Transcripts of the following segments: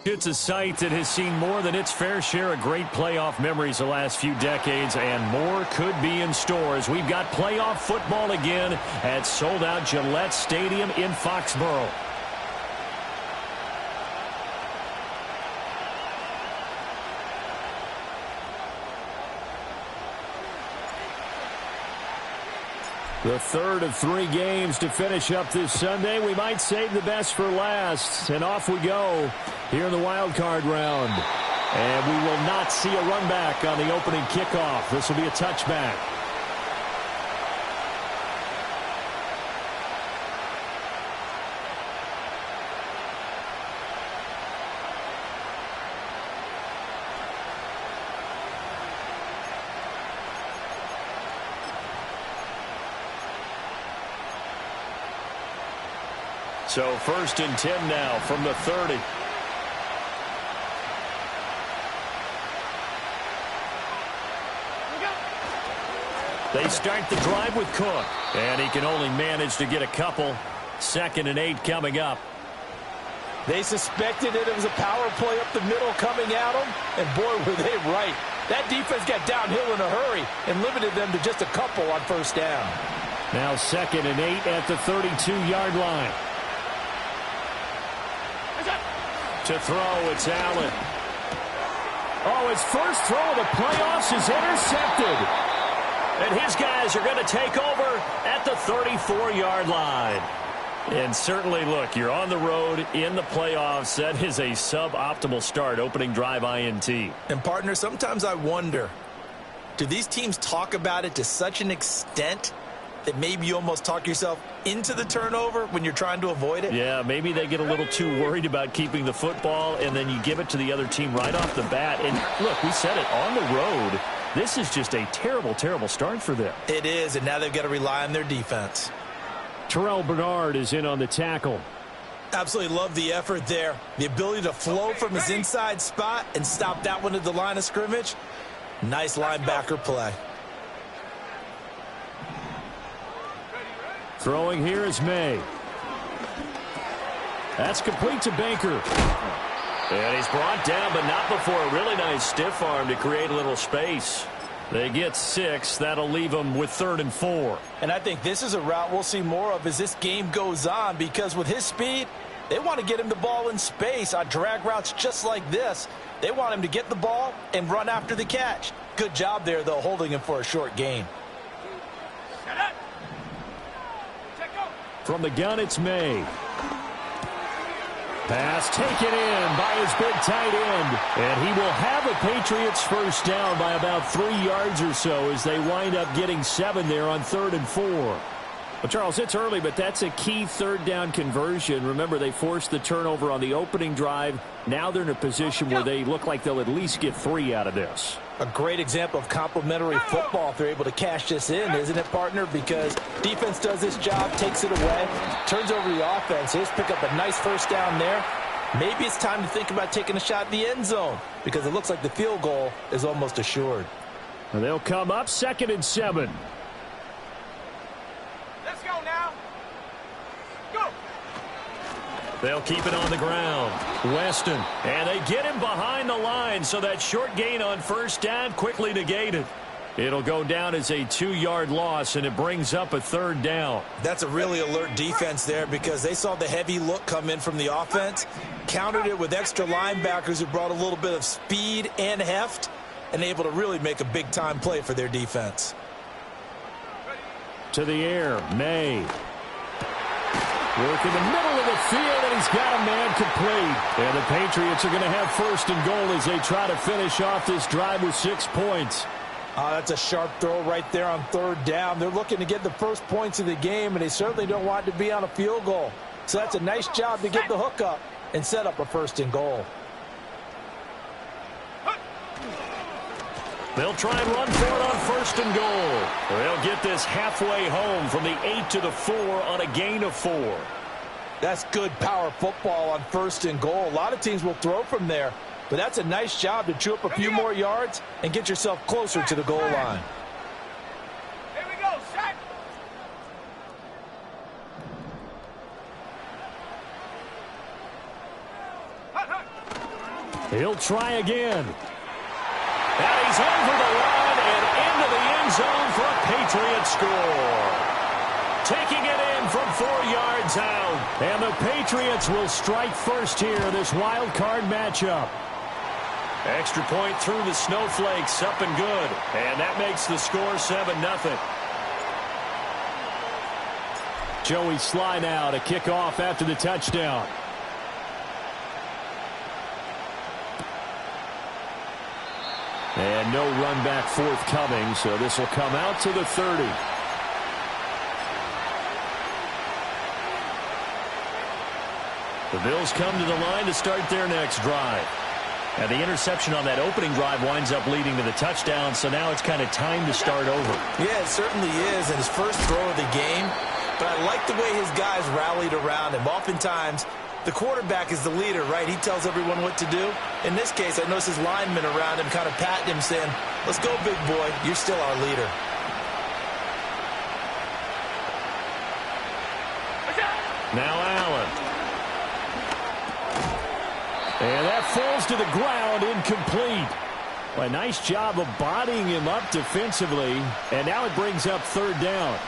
It's a site that has seen more than its fair share of great playoff memories the last few decades, and more could be in store as we've got playoff football again at sold-out Gillette Stadium in Foxborough. The third of 3 games to finish up this Sunday. We might save the best for last. And off we go here in the wild card round. And we will not see a run back on the opening kickoff. This will be a touchback. So 1st and 10 now from the 30. They start the drive with Cook, and he can only manage to get a couple. 2nd and 8 coming up. They suspected it was a power play up the middle coming at them, and boy, were they right. That defense got downhill in a hurry and limited them to just a couple on 1st down. Now 2nd and 8 at the 32-yard line. To throw, it's Allen. Oh, his first throw of the playoffs is intercepted. And his guys are going to take over at the 34-yard line. And certainly, look, you're on the road in the playoffs. That is a suboptimal start, opening drive INT. And, partner, sometimes I wonder, do these teams talk about it to such an extent that maybe you almost talk yourself into the turnover when you're trying to avoid it? Yeah, maybe they get a little too worried about keeping the football, and then you give it to the other team right off the bat. And, look, we said it, on the road, this is just a terrible, terrible start for them. It is, and now they've got to rely on their defense. Terrell Bernard is in on the tackle. Absolutely love the effort there. The ability to flow from his inside spot and stop that one at the line of scrimmage. Nice linebacker play. Throwing here is May. That's complete to Baker. And he's brought down, but not before a really nice stiff arm to create a little space. They get 6. That'll leave them with 3rd and 4. And I think this is a route we'll see more of as this game goes on, because with his speed, they want to get him the ball in space on drag routes just like this. They want him to get the ball and run after the catch. Good job there, though, holding him for a short gain. From the gun, it's May. Pass taken in by his big tight end. And he will have the Patriots first down by about 3 yards or so as they wind up getting 7 there on 3rd and 4. Well, Charles, it's early, but that's a key 3rd down conversion. Remember, they forced the turnover on the opening drive. Now they're in a position where they look like they'll at least get 3 out of this. A great example of complementary football if they're able to cash this in, isn't it, partner? Because defense does this job, takes it away, turns over the offense. They just pick up a nice first down there. Maybe it's time to think about taking a shot at the end zone because it looks like the field goal is almost assured. And they'll come up 2nd and 7. Let's go now. Go. They'll keep it on the ground. Weston. And they get him behind the line, so that short gain on 1st down quickly negated. It'll go down as a 2-yard loss, and it brings up a 3rd down. That's a really alert defense there because they saw the heavy look come in from the offense, countered it with extra linebackers who brought a little bit of speed and heft, and able to really make a big-time play for their defense. To the air, May. Work in the middle of the field, and he's got a man complete. And the Patriots are going to have 1st and goal as they try to finish off this drive with 6 points. That's a sharp throw right there on 3rd down. They're looking to get the first points of the game, and they certainly don't want it to be on a field goal. So that's a nice job to get the hook up and set up a 1st and goal. They'll try and run for it on 1st and goal. They'll get this halfway home from the 8 to the 4 on a gain of 4. That's good power football on 1st and goal. A lot of teams will throw from there, but that's a nice job to chew up a few more yards and get yourself closer to the goal line. Here we go, set. He'll try again. And he's over the line and into the end zone for a Patriot score. Taking it in from 4 yards out. And the Patriots will strike first here in this wild card matchup. Extra point through the snowflakes, up and good. And that makes the score 7-0. Joey Sly now to kick off after the touchdown. And no run back forthcoming, so this will come out to the 30. The Bills come to the line to start their next drive. And the interception on that opening drive winds up leading to the touchdown, so now it's kind of time to start over. Yeah, it certainly is, and his first throw of the game. But I like the way his guys rallied around him. Oftentimes, the quarterback is the leader, right? He tells everyone what to do. In this case, I noticed his linemen around him kind of patting him, saying, let's go, big boy. You're still our leader. Now Allen. And that falls to the ground, incomplete. Well, a nice job of bodying him up defensively. And now it brings up third down.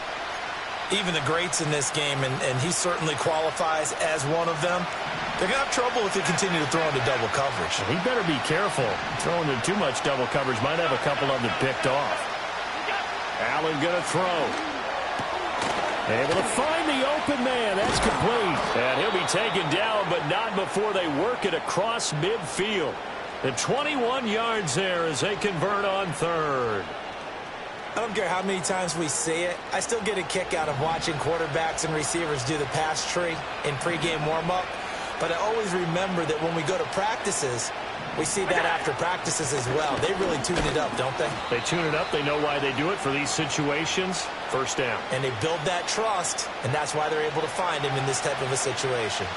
Even the greats in this game, and he certainly qualifies as one of them, they're going to have trouble if they continue to throw into double coverage. He better be careful. Throwing into too much double coverage might have a couple of them picked off. Allen going to throw. Able to find the open man. That's complete. And he'll be taken down, but not before they work it across midfield. The 21 yards there as they convert on third. I don't care how many times we see it. I still get a kick out of watching quarterbacks and receivers do the pass tree in pregame warm-up. But I always remember that when we go to practices, we see that after practices as well. They really tune it up, don't they? They tune it up. They know why they do it for these situations. First down. And they build that trust, and that's why they're able to find him in this type of a situation.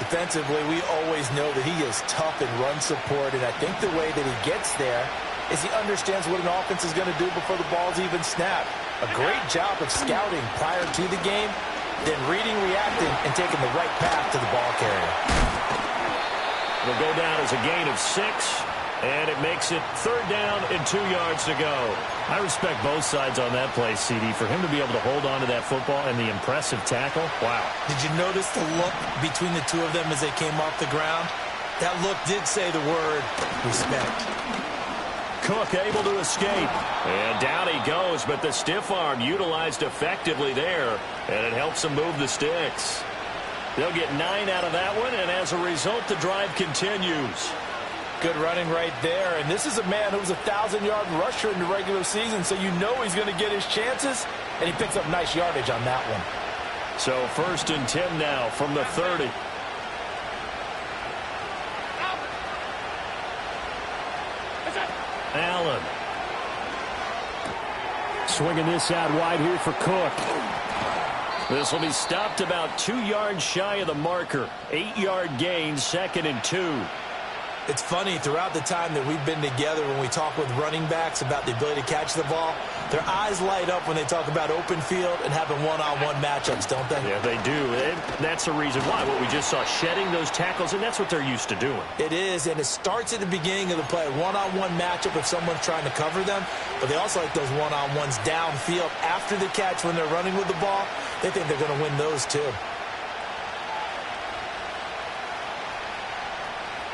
Defensively, we always know that he is tough in run support, and I think the way that he gets there is he understands what an offense is going to do before the ball's even snapped. A great job of scouting prior to the game, then reading, reacting, and taking the right path to the ball carrier. It'll go down as a gain of 6, and it makes it third down and 2 yards to go. I respect both sides on that play, CD. For him to be able to hold on to that football and the impressive tackle, wow. Did you notice the look between the two of them as they came off the ground? That look did say the word respect. Cook able to escape. And down he goes, but the stiff arm utilized effectively there, and it helps him move the sticks. They'll get 9 out of that one, and as a result, the drive continues. Good running right there, and this is a man who was a 1,000-yard rusher in the regular season, so you know he's going to get his chances, and he picks up nice yardage on that one. So 1st and 10 now from the 30. Allen. Swinging this out wide here for Cook. This will be stopped about 2 yards shy of the marker. 8-yard gain, 2nd and 2. It's funny, throughout the time that we've been together, when we talk with running backs about the ability to catch the ball, their eyes light up when they talk about open field and having one-on-one matchups, don't they? Yeah, they do. And that's the reason why. What we just saw, shedding those tackles, and that's what they're used to doing. It is, and it starts at the beginning of the play. One-on-one matchup if someone's trying to cover them, but they also like those one-on-ones downfield after the catch when they're running with the ball. They think they're going to win those too.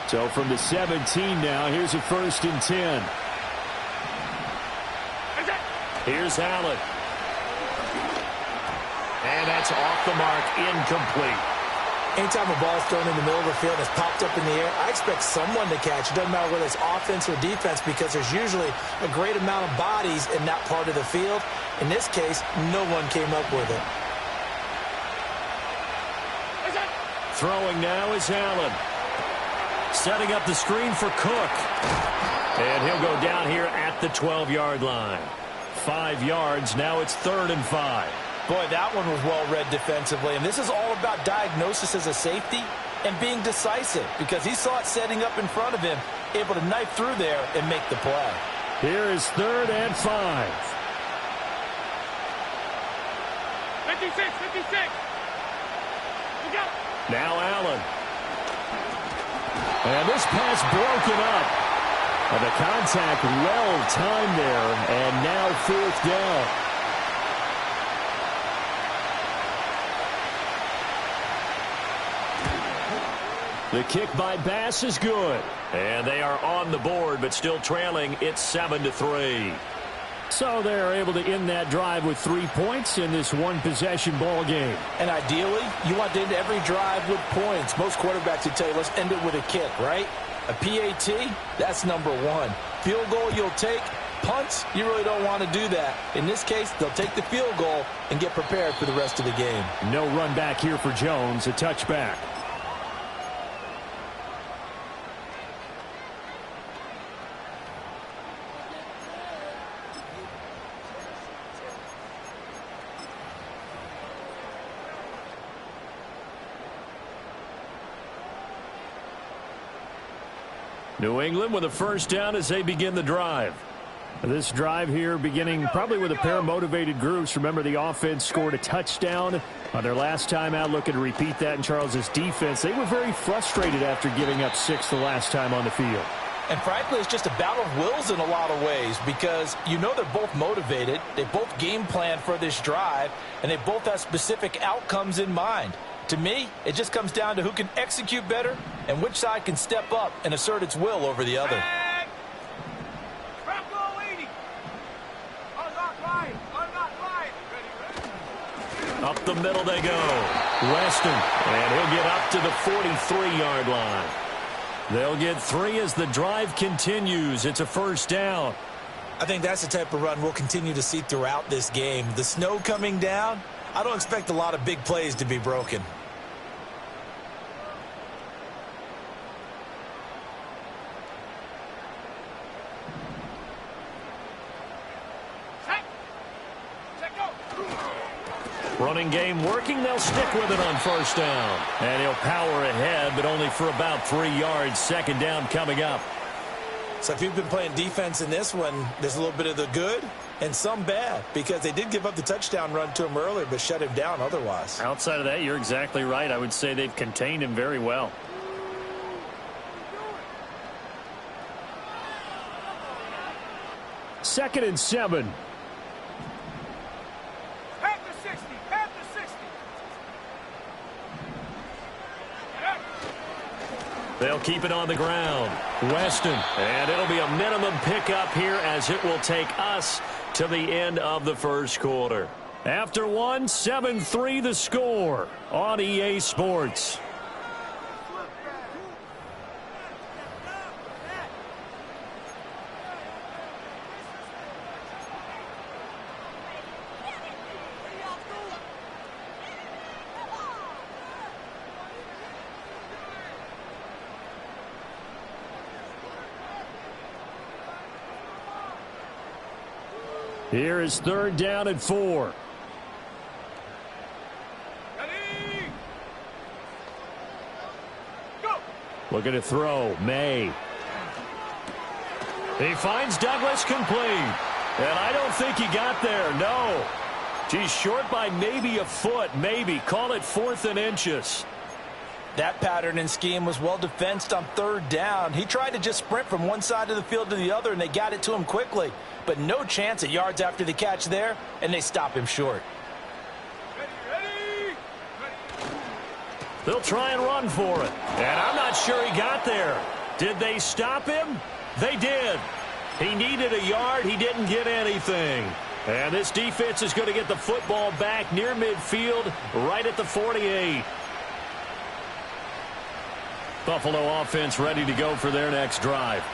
So from the 17 now, here's a 1st and 10. Here's Allen. And that's off the mark, incomplete. Anytime a ball is thrown in the middle of the field and it's popped up in the air, I expect someone to catch. It doesn't matter whether it's offense or defense, because there's usually a great amount of bodies in that part of the field. In this case, no one came up with it. Throwing now is Allen. Setting up the screen for Cook. And he'll go down here at the 12-yard line. 5 yards, now it's 3rd and 5. Boy, that one was well read defensively, and this is all about diagnosis as a safety and being decisive, because he saw it setting up in front of him, able to knife through there and make the play. Here is 3rd and 5. 56. Look out. Now Allen. And this pass broken up. And the contact well timed there, and now 4th down. The kick by Bass is good. And they are on the board, but still trailing. It's 7-3. So they're able to end that drive with 3 points in this one-possession ball game. And ideally, you want to end every drive with points. Most quarterbacks would tell you, let's end it with a kick, right? A PAT, that's number 1. Field goal you'll take. Punts, you really don't want to do that. In this case, they'll take the field goal and get prepared for the rest of the game. No run back here for Jones, a touchback. New England with a first down as they begin the drive. This drive here beginning probably with a pair of motivated groups. Remember, the offense scored a touchdown on their last time out. Looking to repeat that in Charles's defense. They were very frustrated after giving up 6 the last time on the field. And frankly, it's just a battle of wills in a lot of ways because you know they're both motivated. They both game plan for this drive, and they both have specific outcomes in mind. To me, it just comes down to who can execute better and which side can step up and assert its will over the other. Up the middle they go. Weston, and he'll get up to the 43-yard line. They'll get 3 as the drive continues. It's a first down. I think that's the type of run we'll continue to see throughout this game. The snow coming down, I don't expect a lot of big plays to be broken. Running game working. They'll stick with it on first down. And he'll power ahead, but only for about 3 yards. Second down coming up. So if you've been playing defense in this one, there's a little bit of the good and some bad because they did give up the touchdown run to him earlier but shut him down otherwise. Outside of that, you're exactly right. I would say they've contained him very well. Second and 7. They'll keep it on the ground. Weston, and it'll be a minimum pickup here as it will take us to the end of the first quarter. After 1, 7-3 the score on EA Sports. Here is third down and 4. Ready? Go. Looking to throw. May. He finds Douglas complete. And I don't think he got there. No. He's short by maybe a foot. Maybe. Call it 4th and inches. That pattern and scheme was well defensed on third down. He tried to just sprint from one side of the field to the other, and they got it to him quickly. But no chance at yards after the catch there, and they stop him short. Ready? They'll try and run for it. And I'm not sure he got there. Did they stop him? They did. He needed a yard. He didn't get anything. And this defense is going to get the football back near midfield, right at the 48. Buffalo offense ready to go for their next drive.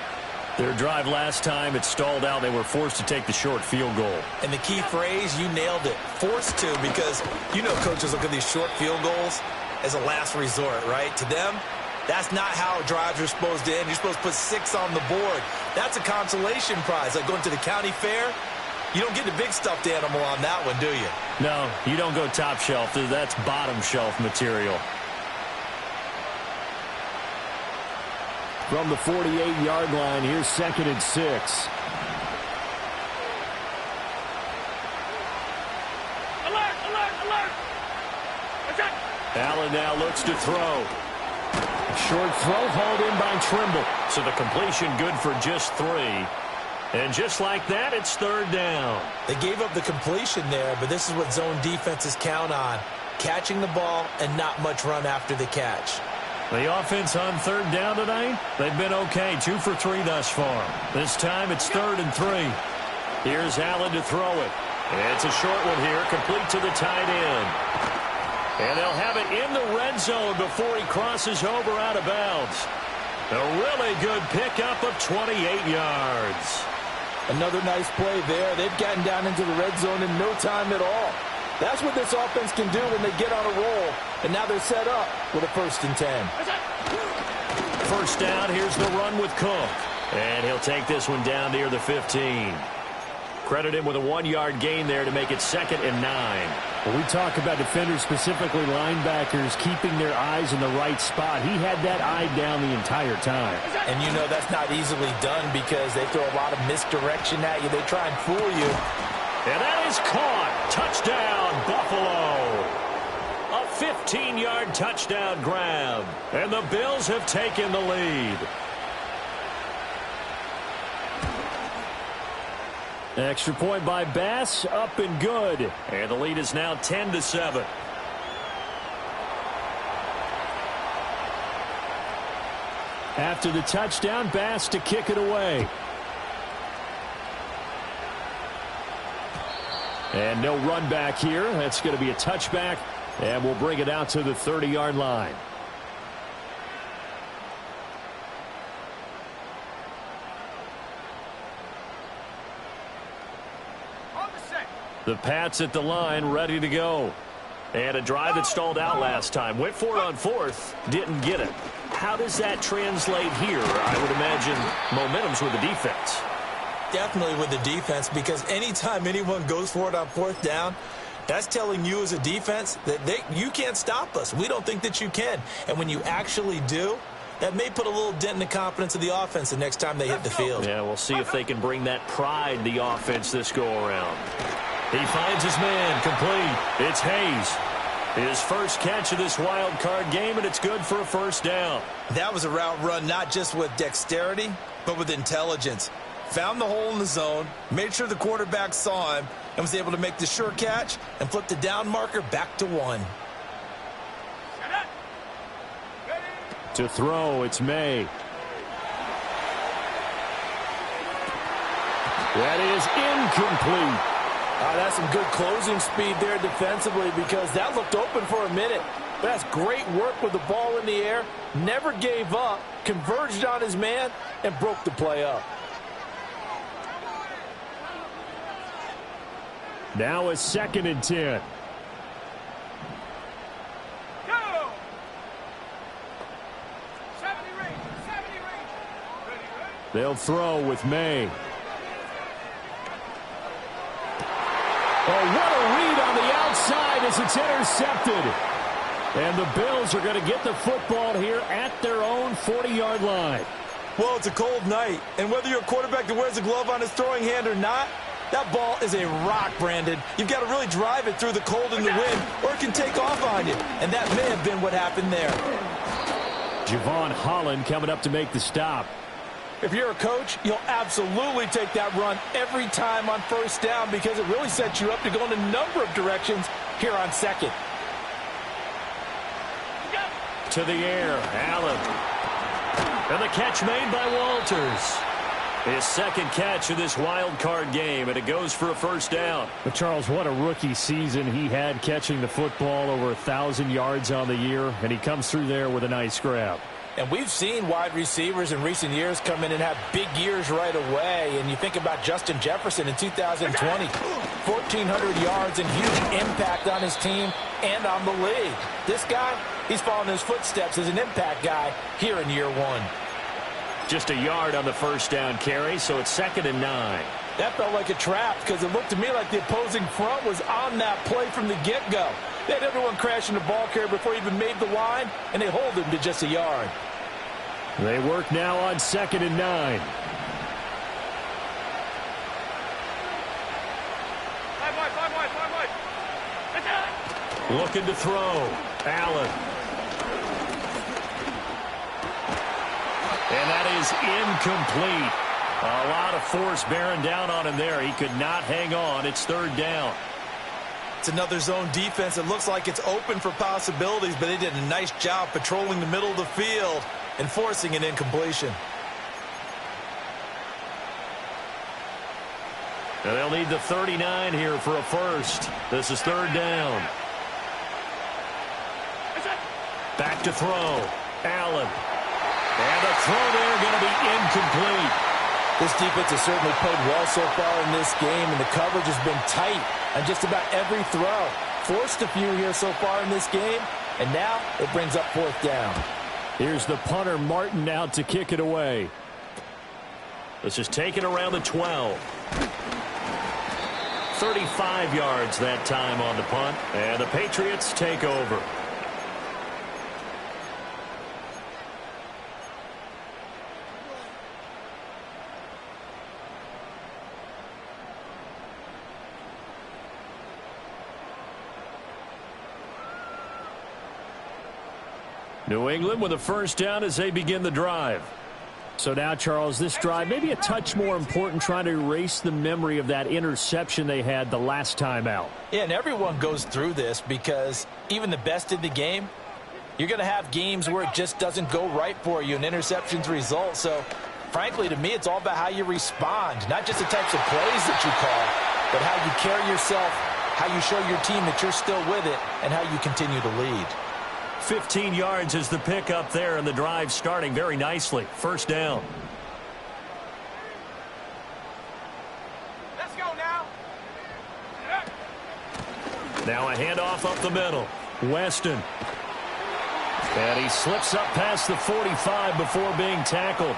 Their drive last time, it stalled out. They were forced to take the short field goal. And the key phrase, you nailed it, forced to, because you know coaches look at these short field goals as a last resort, right? To them, that's not how drives are supposed to end. You're supposed to put 6 on the board. That's a consolation prize. Like going to the county fair, you don't get the big stuffed animal on that one, do you? No, you don't go top shelf. That's bottom shelf material. From the 48-yard line, here's 2nd and 6. Alert! Allen now looks to throw. Short throw hauled in by Trimble. So the completion good for just 3. And just like that, it's third down. They gave up the completion there, but this is what zone defenses count on. Catching the ball and not much run after the catch. The offense on third down tonight, they've been okay. 2 for 3 thus far. This time it's 3rd and 3. Here's Allen to throw it. It's a short one here, complete to the tight end. And they'll have it in the red zone before he crosses over out of bounds. A really good pickup of 28 yards. Another nice play there. They've gotten down into the red zone in no time at all. That's what this offense can do when they get on a roll. And now they're set up with a 1st and 10. First down, here's the run with Cook. And he'll take this one down near the 15. Credit him with a 1-yard gain there to make it 2nd and 9. When we talk about defenders, specifically linebackers, keeping their eyes in the right spot, he had that eye down the entire time. And you know that's not easily done because they throw a lot of misdirection at you. They try and fool you. And that is caught. Touchdown, Buffalo. A 15-yard touchdown grab. And the Bills have taken the lead. Extra point by Bass, up and good. And the lead is now 10-7. After the touchdown, Bass to kick it away. And no run back here. That's going to be a touchback, and we'll bring it out to the 30-yard line. The Pats at the line, ready to go. And a drive that stalled out last time. Went for it on 4th, didn't get it. How does that translate here? I would imagine momentum's with the defense. Definitely with the defense, because anytime anyone goes for it on 4th down, that's telling you as a defense that you can't stop us. We don't think that you can. And when you actually do, that may put a little dent in the confidence of the offense the next time they hit the field. Yeah, we'll see if they can bring that pride, the offense, this go-around. He finds his man, complete. It's Hayes. His first catch of this wild card game, and it's good for a 1st down. That was a route run not just with dexterity, but with intelligence. Found the hole in the zone, made sure the quarterback saw him, and was able to make the sure catch and flip the down marker back to 1. To throw, it's May. That is incomplete. That's some good closing speed there defensively because that looked open for a minute. But that's great work with the ball in the air. Never gave up, converged on his man, and broke the play up. Now a 2nd and 10. Go! 70 range. Ready. They'll throw with May. Oh, what a read on the outside as it's intercepted. And the Bills are going to get the football here at their own 40-yard line. Well, it's a cold night, and whether you're a quarterback that wears a glove on his throwing hand or not, that ball is a rock, Brandon. You've got to really drive it through the cold and the wind, or it can take off on you. And that may have been what happened there. Javon Holland coming up to make the stop. If you're a coach, you'll absolutely take that run every time on 1st down because it really sets you up to go in a number of directions here on 2nd. To the air, Allen. And the catch made by Walters. His 2nd catch of this wild card game, and it goes for a 1st down. But Charles, what a rookie season he had catching the football, over 1,000 yards on the year, and he comes through there with a nice grab. And we've seen wide receivers in recent years come in and have big years right away. And you think about Justin Jefferson in 2020, 1,400 yards and huge impact on his team and on the league. This guy, he's following his footsteps as an impact guy here in year 1. Just a yard on the 1st down carry, so it's 2nd and 9. That felt like a trap because it looked to me like the opposing front was on that play from the get-go. They had everyone crashing the ball carrier before he even made the line, and they hold him to just a yard. They work now on 2nd and 9. Five wide. Looking to throw. Allen. is incomplete. A lot of force bearing down on him there. He could not hang on. It's third down. It's another zone defense. It looks like it's open for possibilities, but they did a nice job patrolling the middle of the field and forcing an incompletion. And they'll need the 39 here for a first. This is third down. Back to throw. Allen. And the throw there going to be incomplete. This defense has certainly played well so far in this game, and the coverage has been tight on just about every throw. Forced a few here so far in this game, and now it brings up fourth down. Here's the punter, Martin, out to kick it away. This is taken around the 12. 35 yards that time on the punt, and the Patriots take over. New England with a first down as they begin the drive. So now, Charles, this drive maybe a touch more important, trying to erase the memory of that interception they had the last time out. Yeah, and everyone goes through this because even the best in the game, you're going to have games where it just doesn't go right for you and interceptions result. So, frankly, to me, it's all about how you respond, not just the types of plays that you call, but how you carry yourself, how you show your team that you're still with it, and how you continue to lead. 15 yards is the pickup there, and the drive starting very nicely. First down. Let's go now. Now a handoff up the middle. Weston. And he slips up past the 45 before being tackled.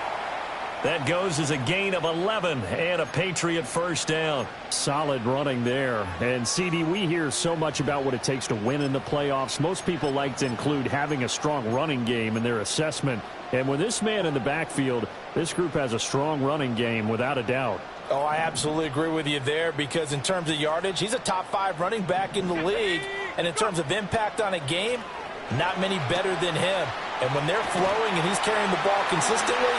That goes as a gain of 11 and a Patriot first down. Solid running there. And, CD, we hear so much about what it takes to win in the playoffs. Most people like to include having a strong running game in their assessment. And with this man in the backfield, this group has a strong running game without a doubt. Oh, I absolutely agree with you there because in terms of yardage, he's a top 5 running back in the league. And in terms of impact on a game, not many better than him. And when they're flowing and he's carrying the ball consistently,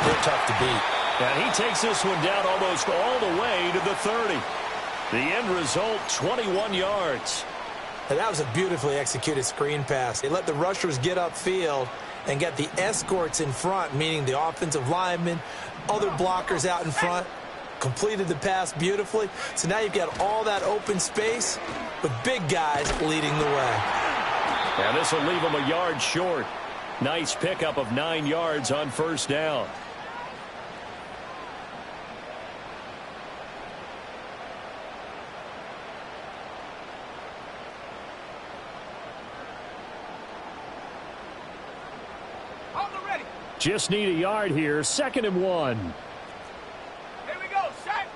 they're tough to beat. And he takes this one down almost all the way to the 30. The end result, 21 yards. And that was a beautifully executed screen pass. They let the rushers get upfield and get the escorts in front, meaning the offensive linemen, other blockers out in front, completed the pass beautifully. So now you've got all that open space with big guys leading the way. And this will leave him a yard short. Nice pickup of 9 yards on first down. Ready. Just need a yard here. 2nd and 1. Here we go. Set.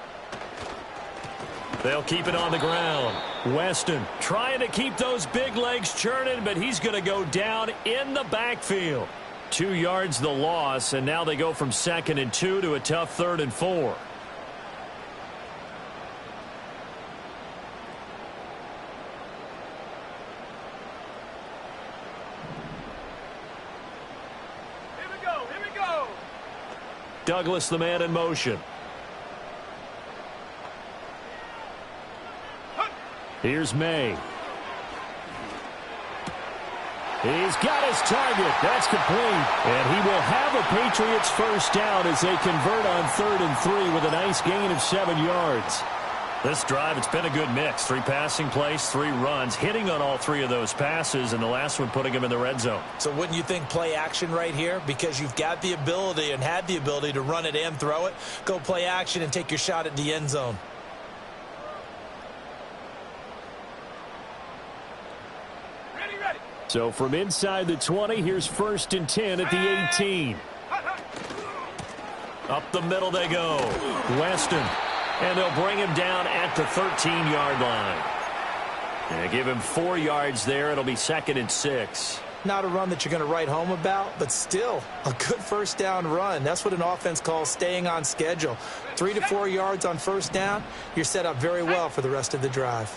They'll keep it on the ground. Weston trying to keep those big legs churning, but he's going to go down in the backfield. 2 yards the loss, and now they go from 2nd and 2 to a tough 3rd and 4. Here we go. Douglas, the man in motion. Here's May. He's got his target. That's complete. And he will have a Patriots first down as they convert on 3rd and 3 with a nice gain of 7 yards. This drive, it's been a good mix. 3 passing plays, 3 runs, hitting on all 3 of those passes, and the last one putting him in the red zone. So wouldn't you think play action right here? Because you've got the ability and had the ability to run it and throw it. Go play action and take your shot at the end zone. So from inside the 20, here's 1st and 10 at the 18. Up the middle they go. Weston. And they'll bring him down at the 13-yard line. And give him 4 yards there. It'll be 2nd and 6. Not a run that you're going to write home about, but still a good first down run. That's what an offense calls staying on schedule. 3 to 4 yards on first down. You're set up very well for the rest of the drive.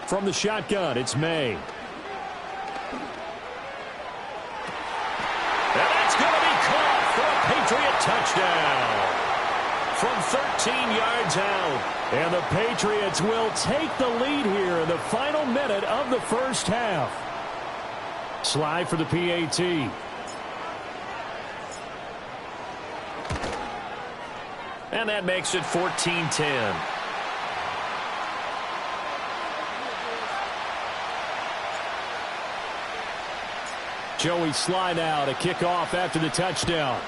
From the shotgun, it's May. Patriot touchdown from 13 yards out. And the Patriots will take the lead here in the final minute of the first half. Slide for the PAT. And that makes it 14-10. Joey slide out, a kickoff after the touchdown.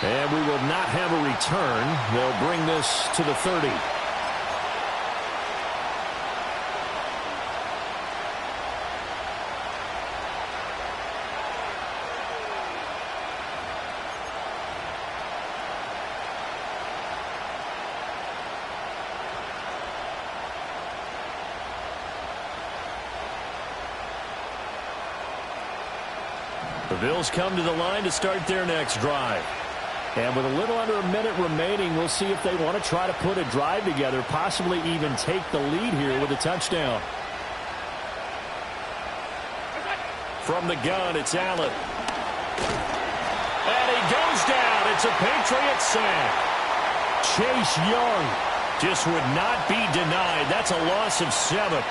And we will not have a return. They'll bring this to the 30. The Bills come to the line to start their next drive. And with a little under a minute remaining, we'll see if they want to try to put a drive together, possibly even take the lead here with a touchdown. From the gun, it's Allen. And he goes down. It's a Patriot sack. Chase Young just would not be denied. That's a loss of 7.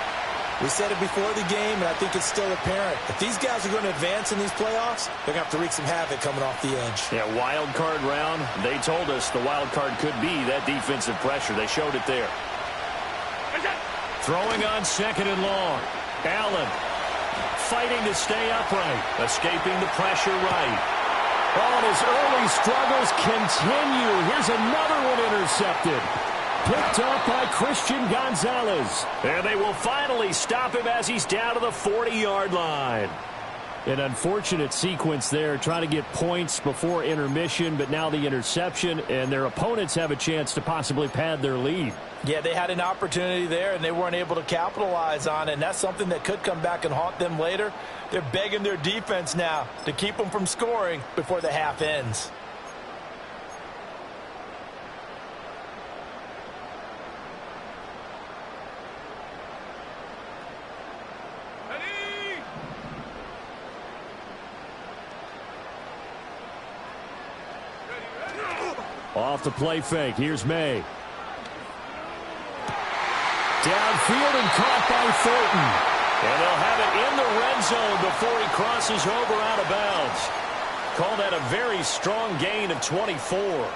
We said it before the game, and I think it's still apparent. If these guys are going to advance in these playoffs, they're going to have to wreak some havoc coming off the edge. Yeah, wild card round. They told us the wild card could be that defensive pressure. They showed it there. Throwing on 2nd and long. Allen fighting to stay upright. Escaping the pressure right. Oh, and his early struggles continue. Here's another one intercepted. Picked up by Christian Gonzalez. And they will finally stop him as he's down to the 40-yard line. An unfortunate sequence there, trying to get points before intermission, but now the interception, and their opponents have a chance to possibly pad their lead. Yeah, they had an opportunity there, and they weren't able to capitalize on it, and that's something that could come back and haunt them later. They're begging their defense now to keep them from scoring before the half ends. Off the play fake. Here's May. Downfield and caught by Thornton. And they'll have it in the red zone before he crosses over out of bounds. Call that a very strong gain of 24.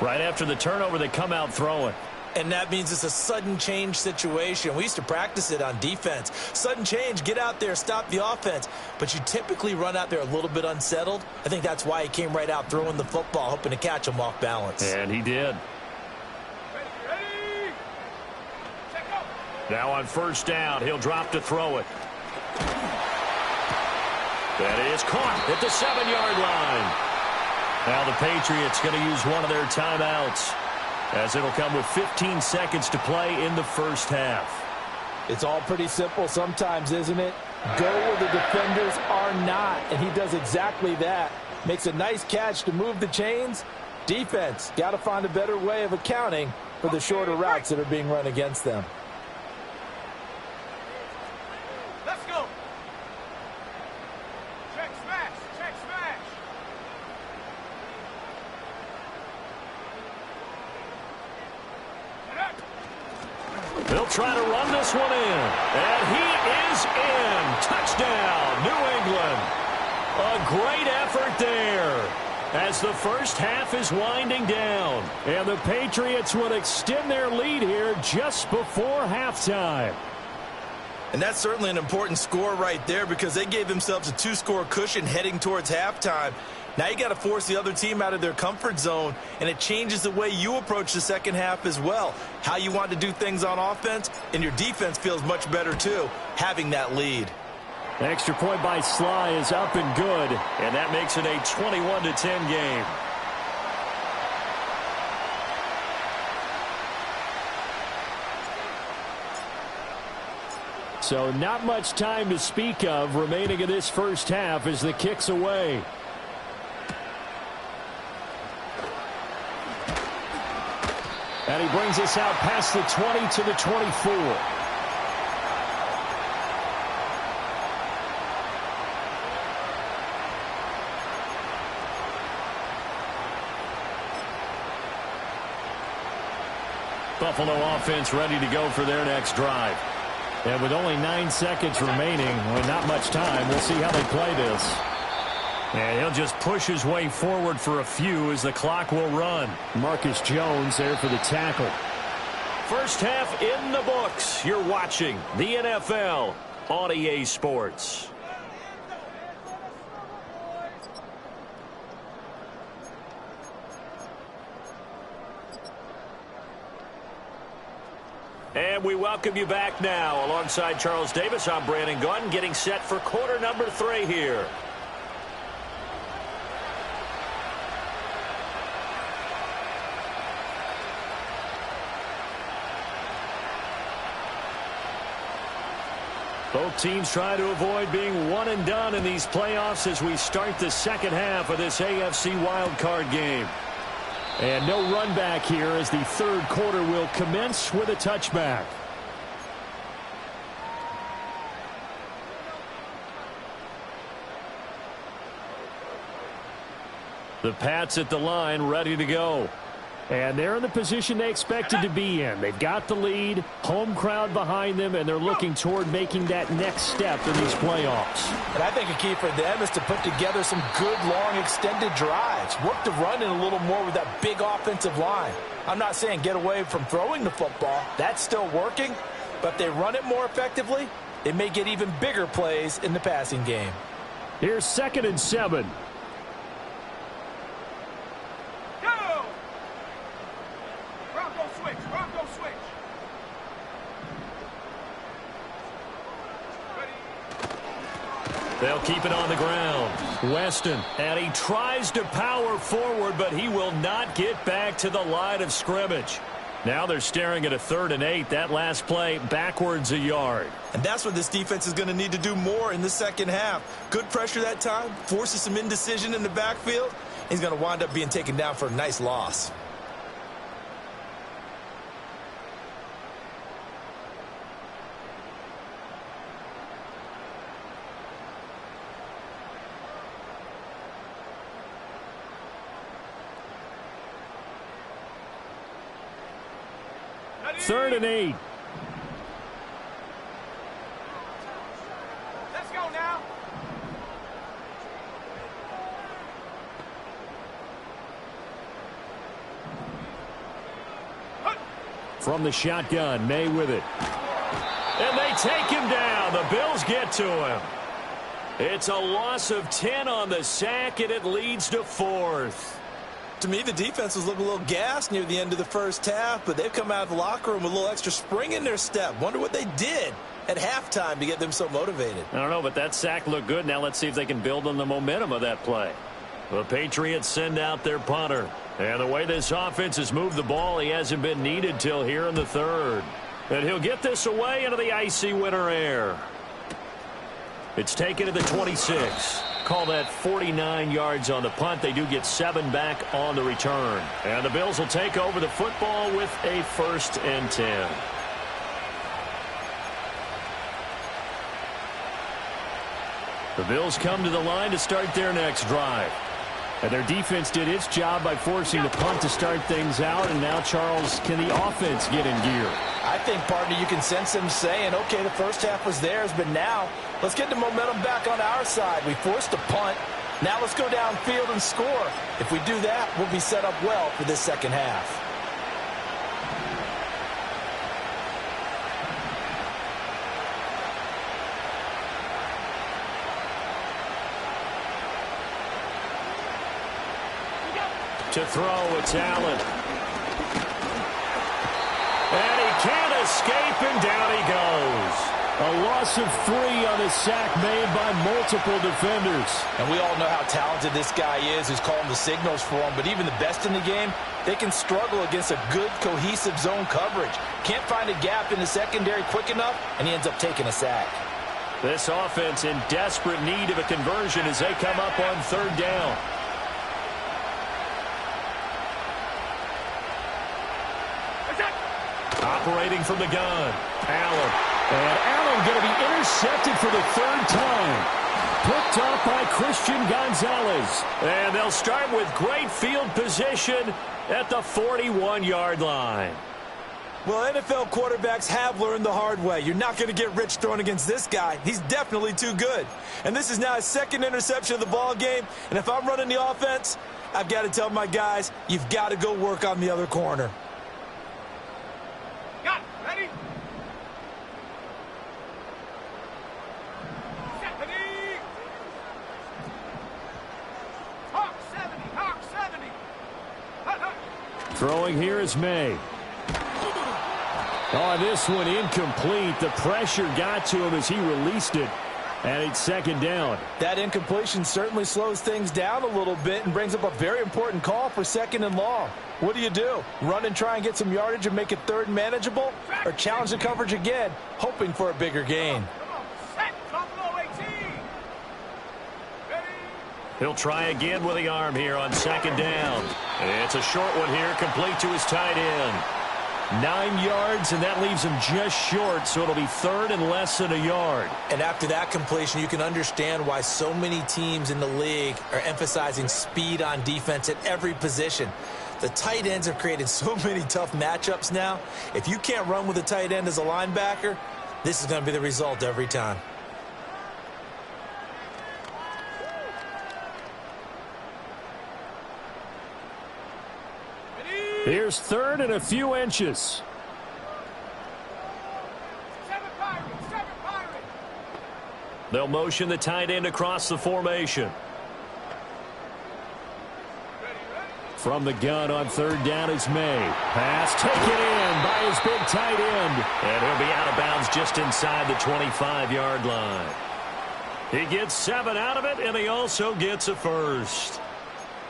Right after the turnover, they come out throwing. And that means it's a sudden change situation. We used to practice it on defense. Sudden change, get out there, stop the offense. But you typically run out there a little bit unsettled. I think that's why he came right out throwing the football, hoping to catch him off balance. And he did. Now on 1st down, he'll drop to throw it. That is caught at the 7-yard line. Now the Patriots going to use one of their timeouts, as it'll come with 15 seconds to play in the first half. It's all pretty simple sometimes, isn't it? Go where the defenders are not, and he does exactly that. Makes a nice catch to move the chains. Defense got to find a better way of accounting for the shorter routes that are being run against them. Let's go. Check smash. Check smash. They'll try to run this one in. And he is in. Touchdown, New England. A great effort there as the first half is winding down. And the Patriots would extend their lead here just before halftime. And that's certainly an important score right there, because they gave themselves a 2-score cushion heading towards halftime. Now you got to force the other team out of their comfort zone, and it changes the way you approach the second half as well. How you want to do things on offense, and your defense feels much better too, having that lead. Extra point by Sly is up and good, and that makes it a 21-10 game. So not much time to speak of remaining in this first half as the kick's away. And he brings us out past the 20 to the 24. Buffalo offense ready to go for their next drive. And with only 9 seconds remaining, with not much time, we'll see how they play this. And he'll just push his way forward for a few as the clock will run. Marcus Jones there for the tackle. First half in the books. You're watching the NFL on EA Sports. And we welcome you back now. Alongside Charles Davis, I'm Brandon Gunn, getting set for quarter number 3 here. Both teams try to avoid being one and done in these playoffs as we start the second half of this AFC wildcard game. And no run back here as the third quarter will commence with a touchback. The Pats at the line ready to go. And they're in the position they expected to be in. They've got the lead, home crowd behind them, and they're looking toward making that next step in these playoffs. And I think a key for them is to put together some good, long, extended drives. Work the run in a little more with that big offensive line. I'm not saying get away from throwing the football. That's still working. But if they run it more effectively, they may get even bigger plays in the passing game. Here's 2nd and 7. They'll keep it on the ground. Weston, and he tries to power forward, but he will not get back to the line of scrimmage. Now they're staring at a 3rd and 8. That last play backwards a yard. And that's what this defense is going to need to do more in the second half. Good pressure that time, forces some indecision in the backfield. He's going to wind up being taken down for a nice loss. Third and 8. Let's go now. From the shotgun, May with it. And they take him down. The Bills get to him. It's a loss of 10 on the sack, and it leads to 4th. To me, the defense was looking a little gassed near the end of the first half, but they've come out of the locker room with a little extra spring in their step. Wonder what they did at halftime to get them so motivated. I don't know, but that sack looked good. Now let's see if they can build on the momentum of that play. The Patriots send out their punter. And the way this offense has moved the ball, he hasn't been needed till here in the 3rd. And he'll get this away into the icy winter air. It's taken to the 26. Call that 49 yards on the punt. They do get 7 back on the return. And the Bills will take over the football with a 1st and 10. The Bills come to the line to start their next drive. And their defense did its job by forcing the punt to start things out. And now, Charles, can the offense get in gear? I think, partner, you can sense them saying, okay, the first half was theirs, but now let's get the momentum back on our side. We forced a punt. Now let's go downfield and score. If we do that, we'll be set up well for this second half. To throw, it's Allen. And he can't escape, and down he goes. A loss of 3 on the sack made by multiple defenders. And we all know how talented this guy is who's calling the signals for him. But even the best in the game, they can struggle against a good, cohesive zone coverage. Can't find a gap in the secondary quick enough, and he ends up taking a sack. This offense in desperate need of a conversion as they come up on 3rd down. Operating from the gun, Allen. And Allen going to be intercepted for the 3rd time. Picked up by Christian Gonzalez. And they'll start with great field position at the 41-yard line. Well, NFL quarterbacks have learned the hard way. You're not going to get rich throwing against this guy. He's definitely too good. And this is now his second interception of the ball game. And if I'm running the offense, I've got to tell my guys, you've got to go work on the other corner. Got it. Ready? Stephanie! Hawk 70. Hawk 70. Throwing here is May. Oh, this one incomplete. The pressure got to him as he released it. And it's second down. That incompletion certainly slows things down a little bit and brings up a very important call for second and long. What do? Run and try and get some yardage and make it third and manageable? Or challenge the coverage again, hoping for a bigger gain? Come on. Set. Buffalo 18. Ready? He'll try again with the arm here on second down. It's a short one here, complete to his tight end. 9 yards, and that leaves him just short, so it'll be third and less than a yard. And after that completion, you can understand why so many teams in the league are emphasizing speed on defense at every position. The tight ends have created so many tough matchups now. If you can't run with a tight end as a linebacker, this is going to be the result every time. Here's third and a few inches. 7 Pirates. 7 Pirates. They'll motion the tight end across the formation. From the gun on third down is May. Pass taken in by his big tight end. And he'll be out of bounds just inside the 25-yard line. He gets 7 out of it, and he also gets a first.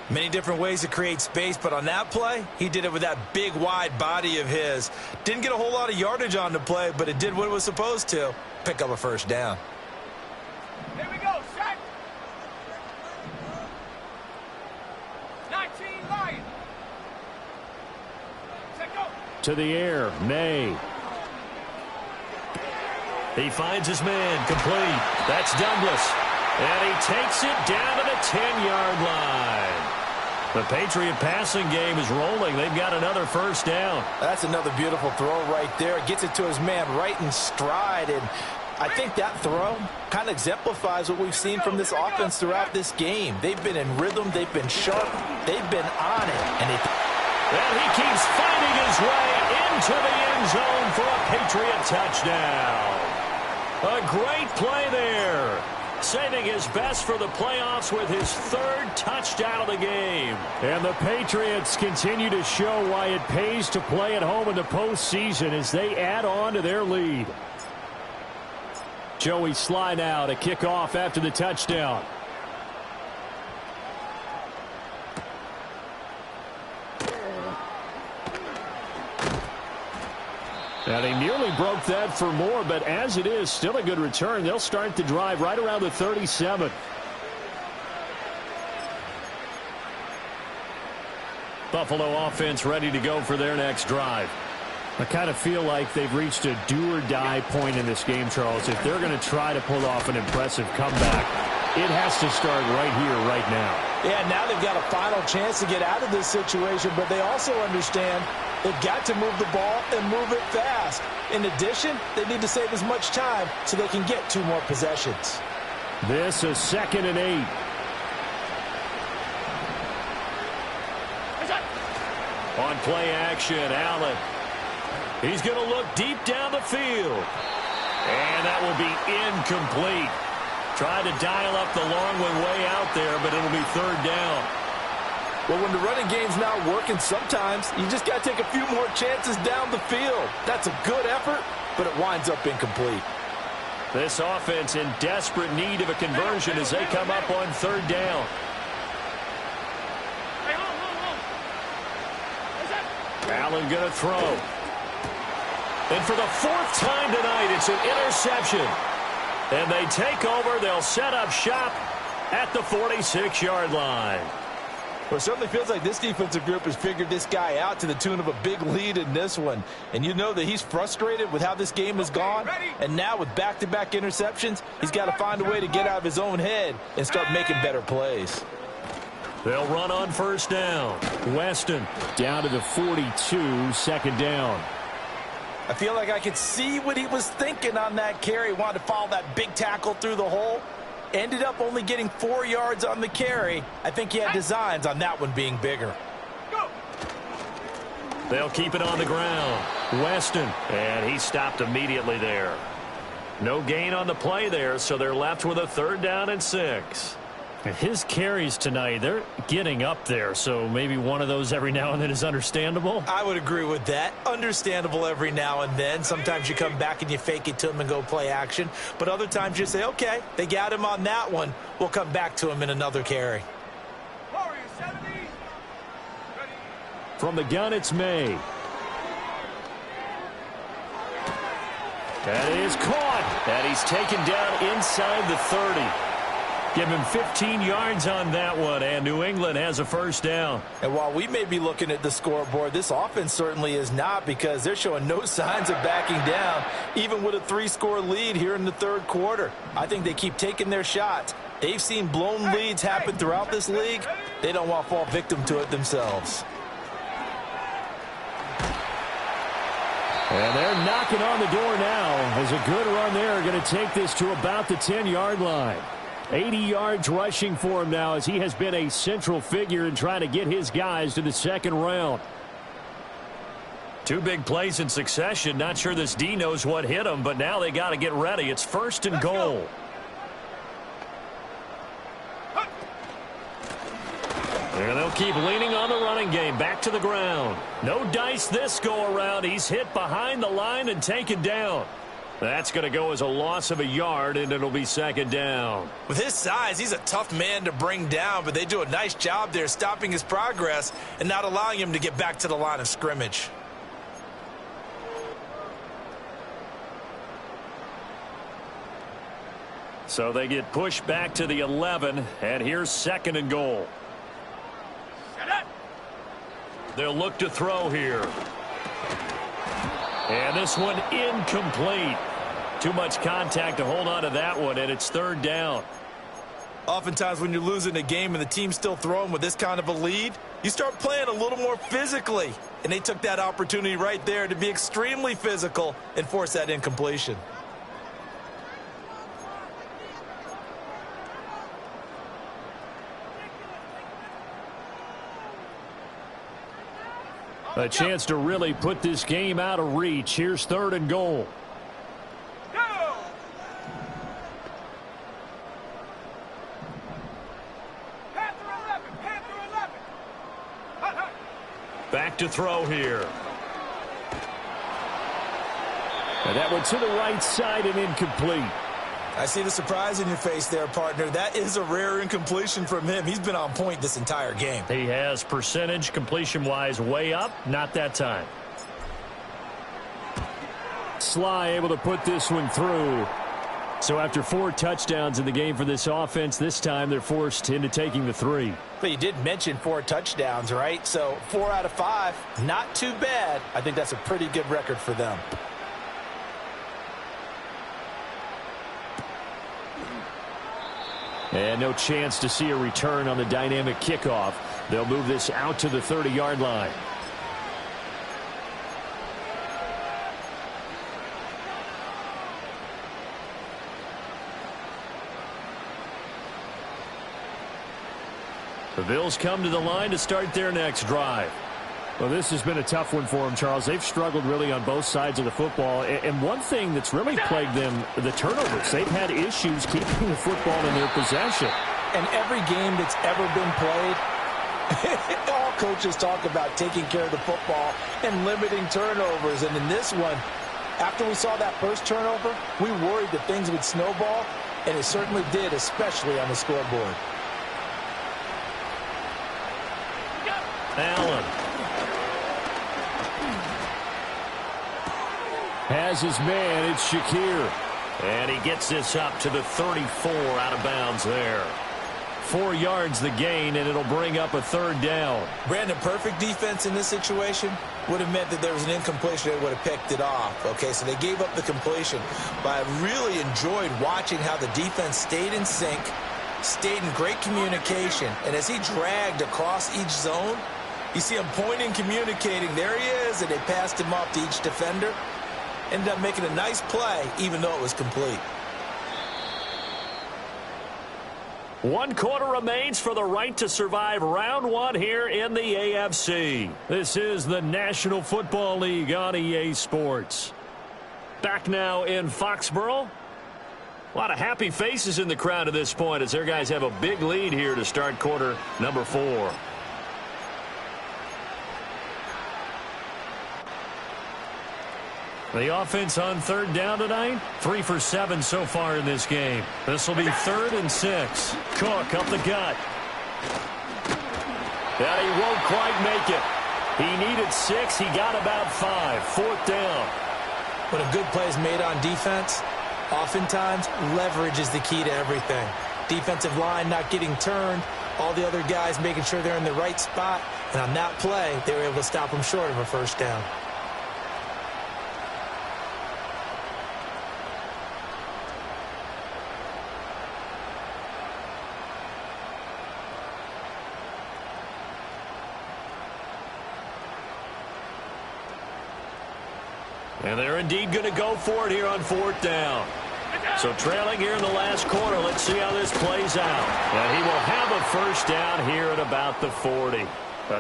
Many different ways to create space, but on that play, he did it with that big, wide body of his. Didn't get a whole lot of yardage on the play, but it did what it was supposed to. Pick up a first down. Here we go. Set. 19 Lions. Set go. To the air, May. He finds his man, complete. That's Douglas. And he takes it down to the 10-yard line. The Patriot passing game is rolling. They've got another first down. That's another beautiful throw right there. Gets it to his man right in stride. And I think that throw kind of exemplifies what we've seen from this offense throughout this game. They've been in rhythm. They've been sharp. They've been on it. And he keeps finding his way into the end zone for a Patriot touchdown. A great play there. Saving his best for the playoffs with his third touchdown of the game. And the Patriots continue to show why it pays to play at home in the postseason as they add on to their lead. Joey Sly now to kick off after the touchdown. And he nearly broke that for more, but as it is, still a good return. They'll start the drive right around the 37. Buffalo offense ready to go for their next drive. I kind of feel like they've reached a do-or-die point in this game, Charles. If they're going to try to pull off an impressive comeback, it has to start right here, right now. yeah, now they've got a final chance to get out of this situation, but they also understand they've got to move the ball and move it fast. In addition, they need to save as much time so they can get 2 more possessions. This is 2nd and 8. On play action, Allen. He's going to look deep down the field. And that will be incomplete. Tried to dial up the long one way out there, but it'll be 3rd down. Well, when the running game's not working, sometimes you just got to take a few more chances down the field. That's a good effort, but it winds up incomplete. This offense in desperate need of a conversion as they come up on 3rd down. Allen going to throw. And for the 4th time tonight, it's an interception. And they take over. They'll set up shop at the 46-yard line. Well, it certainly feels like this defensive group has figured this guy out to the tune of a big lead in this one. And you know that he's frustrated with how this game has gone. And now with back-to-back interceptions, he's got to find a way to get out of his own head and start making better plays. They'll run on 1st down. Weston down to the 42, 2nd down. I feel like I could see what he was thinking on that carry. Wanted to follow that big tackle through the hole. Ended up only getting 4 yards on the carry. I think he had designs on that one being bigger. They'll keep it on the ground. Weston, and he stopped immediately there. No gain on the play there, so they're left with a 3rd down and 6. His carries tonight, they're getting up there, so maybe one of those every now and then is understandable. I would agree with that. Understandable every now and then. Sometimes you come back and you fake it to him and go play action. But other times you say, okay, they got him on that one. We'll come back to him in another carry. From the gun, it's May. That is caught. And he's taken down inside the 30. Give him 15 yards on that one, and New England has a 1st down. And while we may be looking at the scoreboard, this offense certainly is not, because they're showing no signs of backing down, even with a 3-score lead here in the 3rd quarter. I think they keep taking their shots. They've seen blown leads happen throughout this league. They don't want to fall victim to it themselves. And they're knocking on the door now. As a good run there, going to take this to about the 10-yard line. 80 yards rushing for him now, as he has been a central figure in trying to get his guys to the 2nd round. 2 big plays in succession. Not sure this D knows what hit him, but now they got to get ready. It's 1st and goal. And they'll keep leaning on the running game. Back to the ground. No dice this go-around. He's hit behind the line and taken down. That's going to go as a loss of a yard, and it'll be 2nd down. With his size, he's a tough man to bring down, but they do a nice job there stopping his progress and not allowing him to get back to the line of scrimmage. So they get pushed back to the 11, and here's 2nd and goal. They'll look to throw here. And this one incomplete. Too much contact to hold on to that one, and it's 3rd down. Oftentimes when you're losing a game and the team's still throwing with this kind of a lead, you start playing a little more physically. And they took that opportunity right there to be extremely physical and force that incompletion. A chance to really put this game out of reach. Here's 3rd and goal. Back to throw here. And that one to the right side and incomplete. I see the surprise in your face there, partner. That is a rare incompletion from him. He's been on point this entire game. He has percentage completion-wise way up. Not that time. Sly able to put this one through. So after 4 touchdowns in the game for this offense, this time they're forced into taking the 3. But you did mention 4 touchdowns, right? So 4 out of 5, not too bad. I think that's a pretty good record for them. And no chance to see a return on the dynamic kickoff. They'll move this out to the 30-yard line. The Bills come to the line to start their next drive. Well, this has been a tough one for them, Charles. They've struggled really on both sides of the football. And one thing that's really plagued them, the turnovers. They've had issues keeping the football in their possession. And every game that's ever been played, all coaches talk about taking care of the football and limiting turnovers. And in this one, after we saw that first turnover, we worried that things would snowball, and it certainly did, especially on the scoreboard. Allen has his man. It's Shakir. And he gets this up to the 34 out of bounds there. 4 yards the gain, and it'll bring up a 3rd down. Brandon, perfect defense in this situation would have meant that there was an incompletion. They would have picked it off. Okay, so they gave up the completion. But I really enjoyed watching how the defense stayed in sync, stayed in great communication. And as he dragged across each zone, you see him pointing, communicating. There he is, and they passed him off to each defender. Ended up making a nice play, even though it was complete. 1 quarter remains for the right to survive round 1 here in the AFC. This is the National Football League on EA Sports. Back now in Foxborough. A lot of happy faces in the crowd at this point as their guys have a big lead here to start quarter number 4. The offense on 3rd down tonight, 3 for 7 so far in this game. This will be 3rd and 6. Cook up the gut. And he won't quite make it. He needed 6. He got about 5. 4th down. When a good play is made on defense, oftentimes leverage is the key to everything. Defensive line not getting turned, all the other guys making sure they're in the right spot, and on that play, they were able to stop them short of a 1st down. And they're indeed going to go for it here on 4th down. So trailing here in the last quarter, let's see how this plays out. And he will have a 1st down here at about the 40.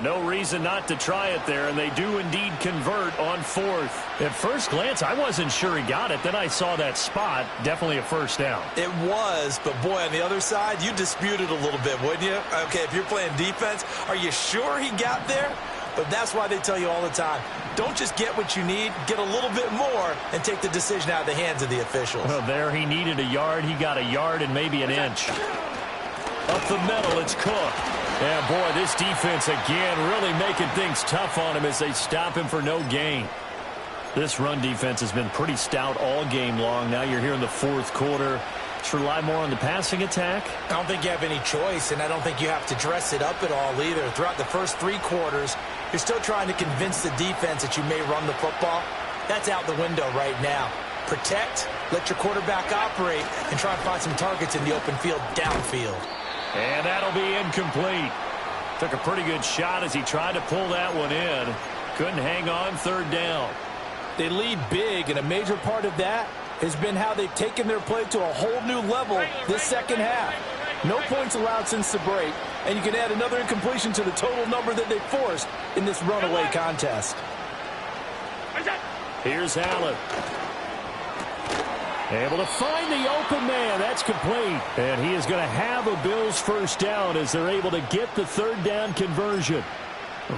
No reason not to try it there, and they do indeed convert on 4th. At first glance, I wasn't sure he got it. Then I saw that spot. Definitely a 1st down. It was, but boy, on the other side, you dispute it a little bit, wouldn't you? Okay, if you're playing defense, are you sure he got there? But that's why they tell you all the time, don't just get what you need, get a little bit more, and take the decision out of the hands of the officials. Well, there he needed a yard. He got a yard and maybe an inch. Up the middle, it's Cook. And, boy, this defense, again, really making things tough on him as they stop him for no gain. This run defense has been pretty stout all game long. Now you're here in the 4th quarter. Should rely more on the passing attack? I don't think you have any choice, and I don't think you have to dress it up at all either. Throughout the first 3 quarters, you're still trying to convince the defense that you may run the football. That's out the window right now. Protect, let your quarterback operate, and try and find some targets in the open field downfield. And that'll be incomplete. Took a pretty good shot as he tried to pull that one in. Couldn't hang on 3rd down. They lead big, and a major part of that has been how they've taken their play to a whole new level this 2nd half. No points allowed since the break, and you can add another incompletion to the total number that they forced in this runaway contest. Here's Allen. Able to find the open man. That's complete. And he is going to have a Bills 1st down as they're able to get the 3rd down conversion.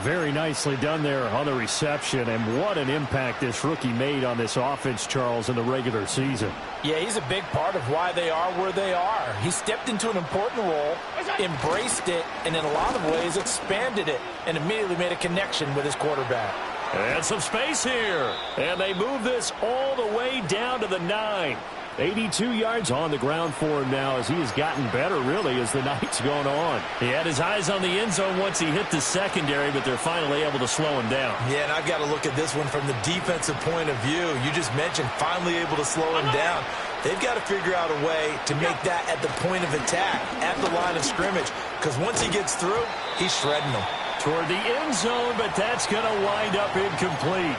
Very nicely done there on the reception, and what an impact this rookie made on this offense, Charles, in the regular season. Yeah, he's a big part of why they are where they are. He stepped into an important role, embraced it, and in a lot of ways expanded it, and immediately made a connection with his quarterback. And some space here. And they move this all the way down to the 9. 82 yards on the ground for him now as he has gotten better, really, as the night's gone on. He had his eyes on the end zone once he hit the secondary, but they're finally able to slow him down. Yeah, and I've got to look at this one from the defensive point of view. You just mentioned finally able to slow him down. They've got to figure out a way to make that at the point of attack, at the line of scrimmage, because once he gets through, he's shredding them. Toward the end zone, but that's going to wind up incomplete.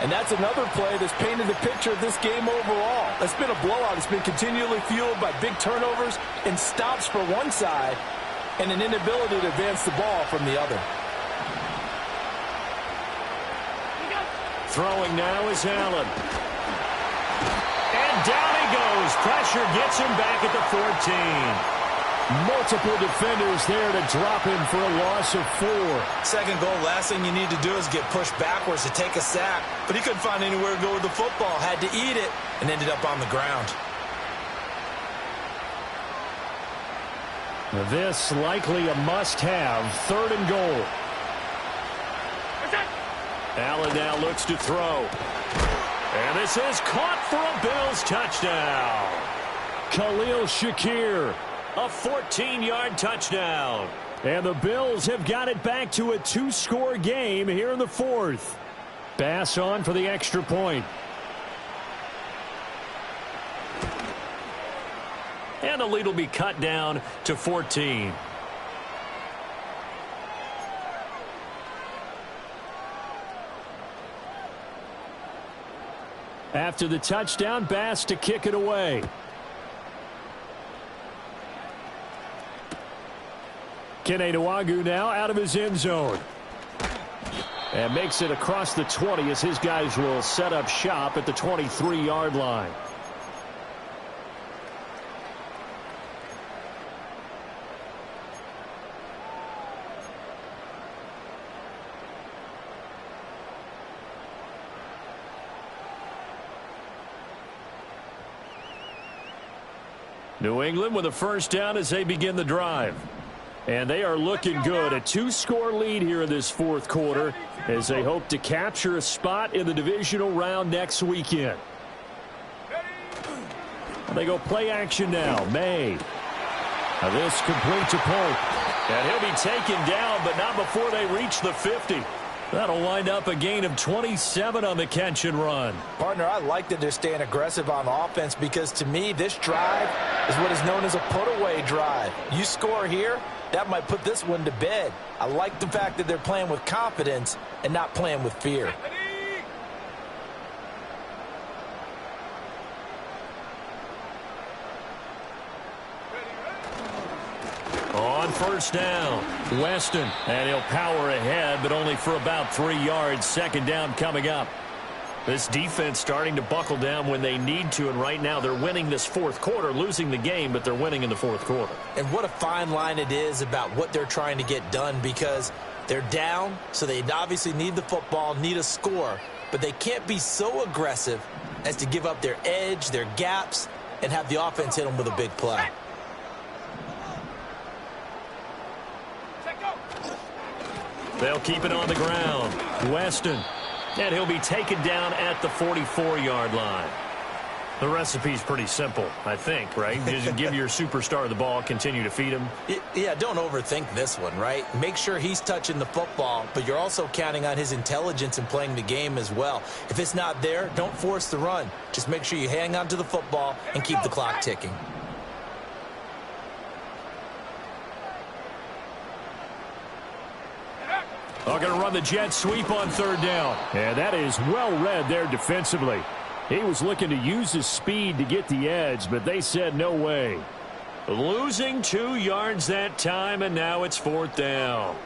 And that's another play that's painted the picture of this game overall. It's been a blowout. It's been continually fueled by big turnovers and stops for one side and an inability to advance the ball from the other. Throwing now is Allen. And down he goes. Pressure gets him back at the 14. Multiple defenders there to drop him for a loss of 4. 2nd goal, last thing you need to do is get pushed backwards to take a sack. But he couldn't find anywhere to go with the football. Had to eat it and ended up on the ground. This likely a must-have. 3rd and goal. Allen now looks to throw. And this is caught for a Bills touchdown. Khalil Shakir. A 14-yard touchdown. And the Bills have got it back to a 2-score game here in the 4th. Bass on for the extra point. And the lead will be cut down to 14. After the touchdown, Bass to kick it away. Keneduagu now out of his end zone. And makes it across the 20 as his guys will set up shop at the 23-yard line. New England with a first down as they begin the drive. And they are looking good. A 2-score lead here in this fourth quarter as they hope to capture a spot in the divisional round next weekend. They go play action now. May. Now this complete to Pope. And he'll be taken down, but not before they reach the 50. That'll wind up a gain of 27 on the catch and run. Partner, I like that they're staying aggressive on offense because to me, this drive is what is known as a put-away drive. You score here, that might put this one to bed. I like the fact that they're playing with confidence and not playing with fear. On first down, Weston, and he'll power ahead, but only for about 3 yards. Second down coming up. This defense starting to buckle down when they need to, and right now they're winning this fourth quarter, losing the game, but they're winning in the fourth quarter. And what a fine line it is about what they're trying to get done because they're down, so they obviously need the football, need a score, but they can't be so aggressive as to give up their edge, their gaps, and have the offense hit them with a big play. They'll keep it on the ground. Weston. And he'll be taken down at the 44-yard line. The recipe's pretty simple, I think, right? Just give your superstar the ball, continue to feed him. Yeah, don't overthink this one, right? Make sure he's touching the football, but you're also counting on his intelligence in playing the game as well. If it's not there, don't force the run. Just make sure you hang on to the football and keep the clock ticking. They're going to run the jet sweep on third down. And that is well read there defensively. He was looking to use his speed to get the edge, but they said no way. Losing 2 yards that time, and now it's fourth down.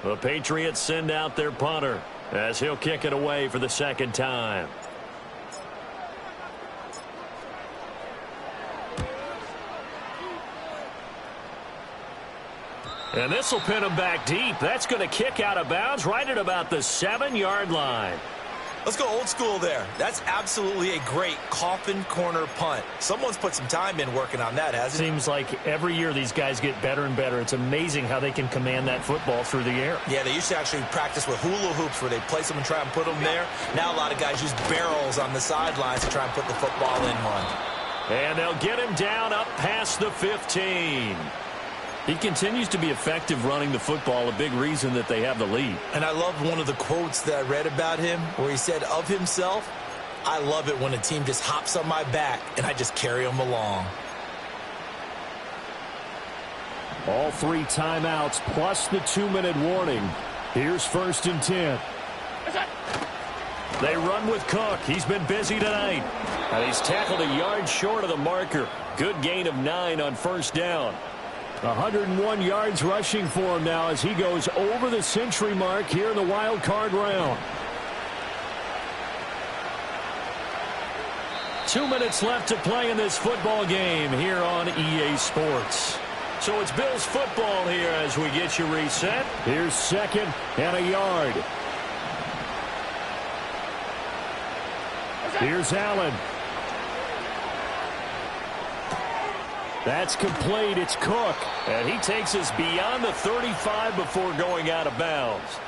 The Patriots send out their punter as he'll kick it away for the second time. And this will pin him back deep. That's going to kick out of bounds right at about the 7-yard line. Let's go old school there. That's absolutely a great coffin corner punt. Someone's put some time in working on that, hasn't it? Seems like every year these guys get better and better. It's amazing how they can command that football through the air. Yeah, they used to actually practice with hula hoops where they place them and try and put them there. Now a lot of guys use barrels on the sidelines to try and put the football in one. And they'll get him down up past the 15. He continues to be effective running the football, a big reason that they have the lead. And I love one of the quotes that I read about him where he said of himself, I love it when a team just hops on my back and I just carry them along. All 3 timeouts plus the 2-minute warning. Here's 1st and 10. They run with Cook. He's been busy tonight. And he's tackled a yard short of the marker. Good gain of 9 on first down. 101 yards rushing for him now as he goes over the century mark here in the wild card round. 2 minutes left to play in this football game here on EA Sports. So it's Bills football here as we get you reset. Here's 2nd and a yard. Here's Allen. That's complete. It's Cook. And he takes us beyond the 35 before going out of bounds.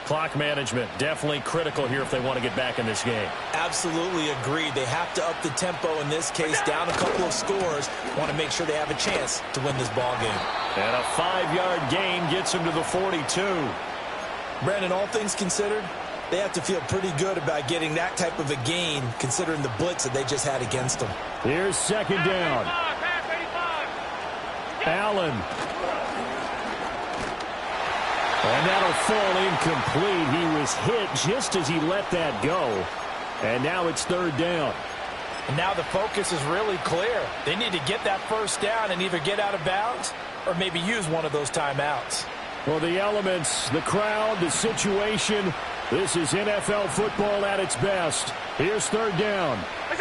Clock management definitely critical here if they want to get back in this game. Absolutely agreed. They have to up the tempo in this case, down a couple of scores. Want to make sure they have a chance to win this ball game. And a 5-yard gain gets him to the 42. Brandon, all things considered, they have to feel pretty good about getting that type of a gain considering the blitz that they just had against them. Here's 2nd down. Allen. And that'll fall incomplete. He was hit just as he let that go. And now it's third down. And now the focus is really clear. They need to get that first down and either get out of bounds or maybe use one of those timeouts. Well, the elements, the crowd, the situation, this is NFL football at its best. Here's third down.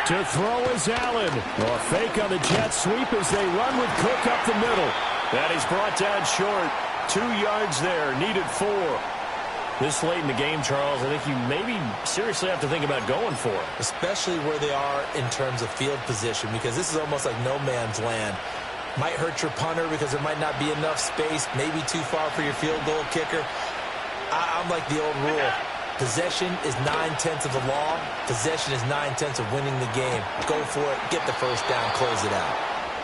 To throw is Allen. A fake on the jet sweep as they run with Cook up the middle. And he's brought down short. 2 yards there, needed 4. This late in the game, Charles, I think you maybe seriously have to think about going for it. Especially where they are in terms of field position, because this is almost like no man's land. Might hurt your punter because there might not be enough space, maybe too far for your field goal kicker. I'm like the old rule. Possession is 9/10 of the law. Possession is 9/10 of winning the game. Go for it. Get the first down. Close it out.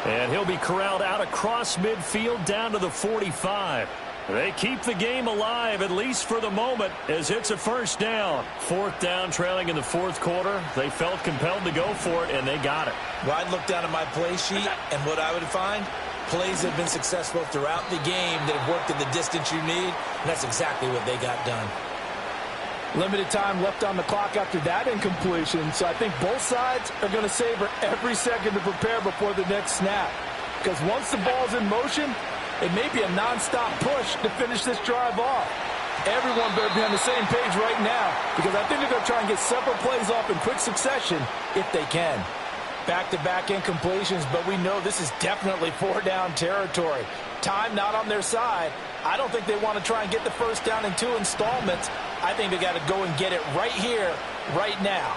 And he'll be corralled out across midfield down to the 45. They keep the game alive, at least for the moment, as it's a first down. Fourth down, trailing in the fourth quarter. They felt compelled to go for it, and they got it. Well, I'd look down at my play sheet, and what I would find, plays that have been successful throughout the game that have worked in the distance you need, and that's exactly what they got done. Limited time left on the clock after that incompletion, so I think both sides are going to savor every second to prepare before the next snap. Because once the ball's in motion, it may be a nonstop push to finish this drive off. Everyone better be on the same page right now, because I think they're going to try and get several plays off in quick succession if they can. Back-to-back incompletions, but we know this is definitely 4-down territory. Time not on their side. I don't think they want to try and get the first down in 2 installments. I think they got to go and get it right here, right now.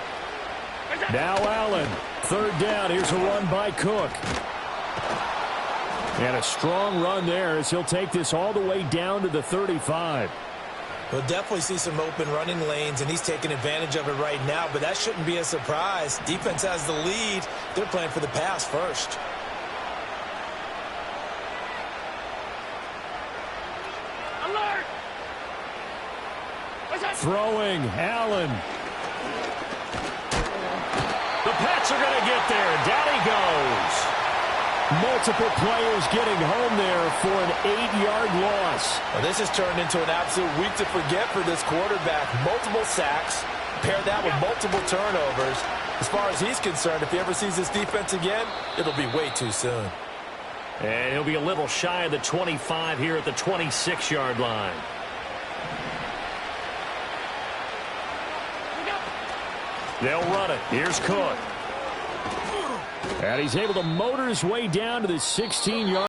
Now Allen. Third down. Here's a run by Cook. And a strong run there as he'll take this all the way down to the 35. We'll definitely see some open running lanes, and he's taking advantage of it right now, but that shouldn't be a surprise. Defense has the lead. They're playing for the pass first. Alert! Throwing, Allen. The Pats are going to get there. Down he goes. Multiple players getting home there for an 8-yard loss. Well, this has turned into an absolute week to forget for this quarterback. Multiple sacks, pair that with multiple turnovers. As far as he's concerned, if he ever sees this defense again, it'll be way too soon. And he'll be a little shy of the 25 here at the 26-yard line. They'll run it. Here's Cook. And he's able to motor his way down to the 16-yard